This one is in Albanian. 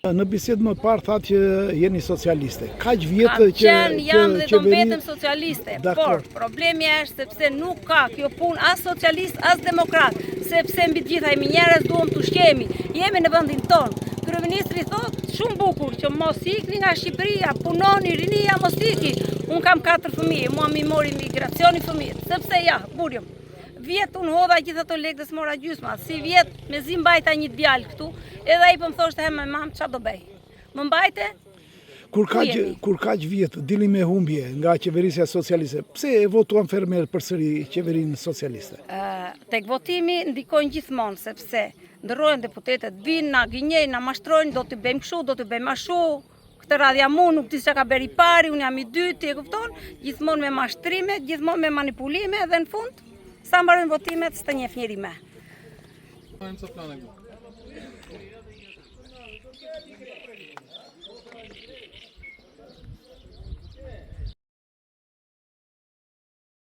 Në bisedë më parë thatë që jeni socialiste. Kaq vjetë që jam dhe do mbetem socialiste, Dakor. por problemi është sepse nuk ka kjo punë as socialist as demokrat, sepse mbi të gjitha jemi njerëz, duam të ushqemi, jemi në vendin tonë. Kryeministri thotë shumë bukur që mos ikni nga Shqipëria, punoni rinia, mos iki. Un kam 4 fëmijë, mua mi mori migracioni fëmijët, sepse ja, burjëm. Vjet unë hodha gjithë ato lekë dhe s'mora gjysma, si vjet me zi mbajta një djalë këtu, edhe ai po më thoshte me mam çfarë do bëj. Më mbajte? Kur kaq vjetë dili me humbje nga qeverisja socialiste, pse e votuan fermer përsëri qeverinë socialiste? Tek votimi ndikojnë gjithmonë, sepse ndërrohen deputetët, vinë, na gënjejnë, na mashtrojnë, do të bëjmë kështu, do të bëjmë ashtu. Këtë radhja mu nuk di çka ka bërë i pari, unë jam i dyti, e kupton? Gjithmonë me mashtrime, gjithmonë me manipulime dhe në fund sa mbarojnë votimet s'të njeh njeri me.